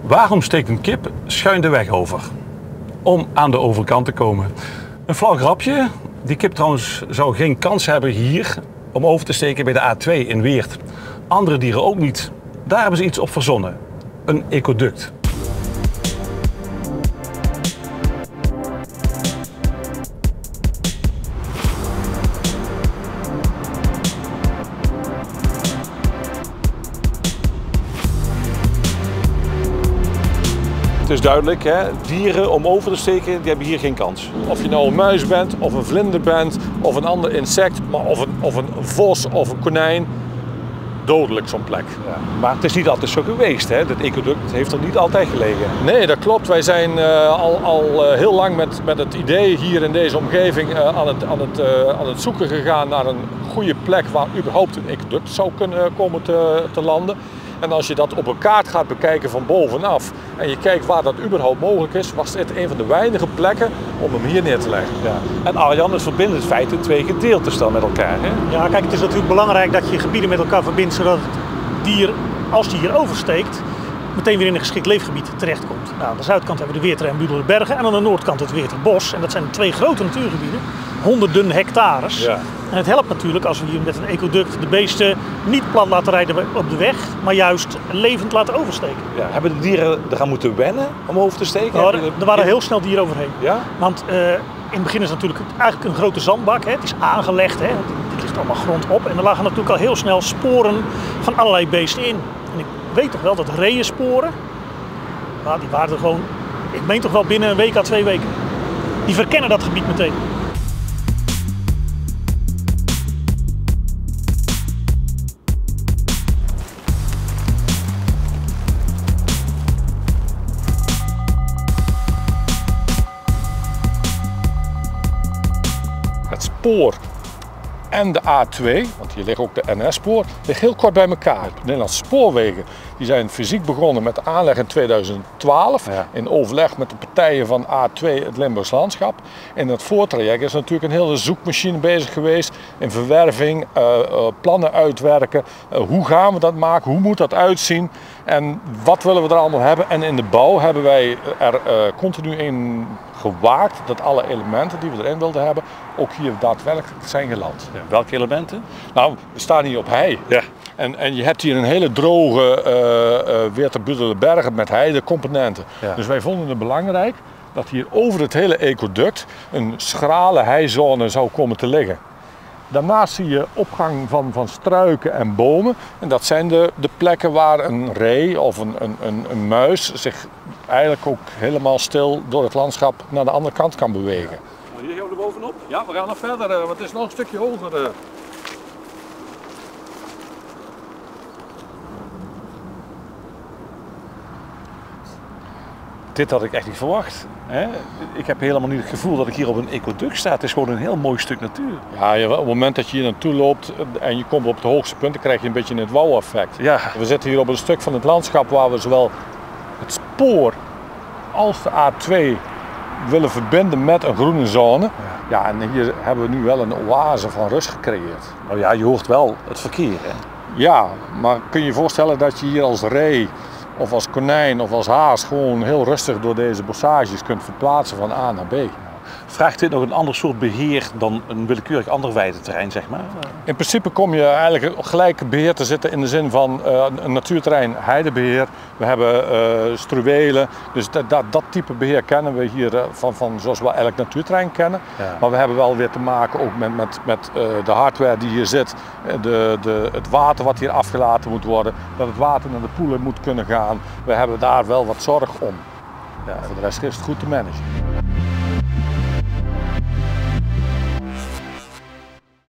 Waarom steekt een kip schuin de weg over? Om aan de overkant te komen. Een flauw grapje. Die kip trouwens zou geen kans hebben hier om over te steken bij de A2 in Weert. Andere dieren ook niet. Daar hebben ze iets op verzonnen. Een ecoduct. Het is duidelijk, hè? Dieren om over te steken, die hebben hier geen kans. Of je nou een muis bent, of een vlinder bent, of een ander insect, maar of een vos of een konijn, dodelijk zo'n plek. Ja, maar het is niet altijd zo geweest, hè? Dat ecoduct heeft er niet altijd gelegen. Nee, dat klopt. Wij zijn al heel lang met het idee hier in deze omgeving aan het zoeken gegaan naar een goede plek waar überhaupt een ecoduct zou kunnen komen te landen. En als je dat op een kaart gaat bekijken van bovenaf en je kijkt waar dat überhaupt mogelijk is, was dit een van de weinige plekken om hem hier neer te leggen. Ja. En Arjan, het verbindt het feit in twee gedeeltes dan met elkaar, hè? Ja, kijk, het is natuurlijk belangrijk dat je gebieden met elkaar verbindt, zodat het dier, als die hier oversteekt, meteen weer in een geschikt leefgebied terechtkomt. Nou, aan de zuidkant hebben we de Weerter en Budelerbergen en aan de noordkant het Weerterbos. En dat zijn twee grote natuurgebieden, honderden hectares. Ja. En het helpt natuurlijk als we hier met een ecoduct de beesten niet plat laten rijden op de weg, maar juist levend laten oversteken. Ja, hebben de dieren eraan moeten wennen om over te steken? Nou, er waren heel snel dieren overheen. Ja? Want in het begin is het natuurlijk eigenlijk een grote zandbak. Hè. Het is aangelegd, hè. Het ligt allemaal grond op. En er lagen natuurlijk al heel snel sporen van allerlei beesten in. En ik weet toch wel dat reeënsporen, nou, die waren er gewoon, ik meen toch wel binnen een week à 2 weken. Die verkennen dat gebied meteen. Het spoor en de A2, want hier ligt ook de NS-spoor, ligt heel kort bij elkaar. De Nederlandse spoorwegen die zijn fysiek begonnen met de aanleg in 2012 in overleg met de partijen van A2, het Limburgs Landschap. In dat voortraject is natuurlijk een hele zoekmachine bezig geweest in verwerving, plannen uitwerken. Hoe gaan we dat maken, hoe moet dat uitzien en wat willen we er allemaal hebben. En in de bouw hebben wij er continu in gewaakt dat alle elementen die we erin wilden hebben ook hier daadwerkelijk zijn geland. Ja, welke elementen? Nou, we staan hier op hei. Ja. En je hebt hier een hele droge Weerter Budelerbergen met heidecomponenten. Ja. Dus wij vonden het belangrijk dat hier over het hele ecoduct een schrale heizone zou komen te liggen. Daarnaast zie je opgang van struiken en bomen. En dat zijn de plekken waar een ree of een muis zich eigenlijk ook helemaal stil door het landschap naar de andere kant kan bewegen. Ja. Hier gaan we er bovenop? Ja, we gaan nog verder, want het is nog een stukje hoger. Dit had ik echt niet verwacht. Hè? Ik heb helemaal niet het gevoel dat ik hier op een ecoduct sta. Het is gewoon een heel mooi stuk natuur. Ja, op het moment dat je hier naartoe loopt en je komt op het hoogste punt, dan krijg je een beetje het wauw-effect. Ja. We zitten hier op een stuk van het landschap waar we zowel het spoor als de A2 willen verbinden met een groene zone. Ja, en hier hebben we nu wel een oase van rust gecreëerd. Nou ja, je hoort wel het verkeer, hè? Ja, maar kun je je voorstellen dat je hier als ree of als konijn of als haas gewoon heel rustig door deze bossages kunt verplaatsen van A naar B. Vraagt dit nog een ander soort beheer dan een willekeurig ander weideterrein, zeg maar? In principe kom je eigenlijk gelijk beheer te zitten in de zin van een natuurterrein heidebeheer. We hebben struwelen, dus dat type beheer kennen we hier van zoals we elk natuurterrein kennen. Ja. Maar we hebben wel weer te maken ook met de hardware die hier zit, het water wat hier afgelaten moet worden, dat het water naar de poelen moet kunnen gaan. We hebben daar wel wat zorg om. Ja, voor de rest is het goed te managen.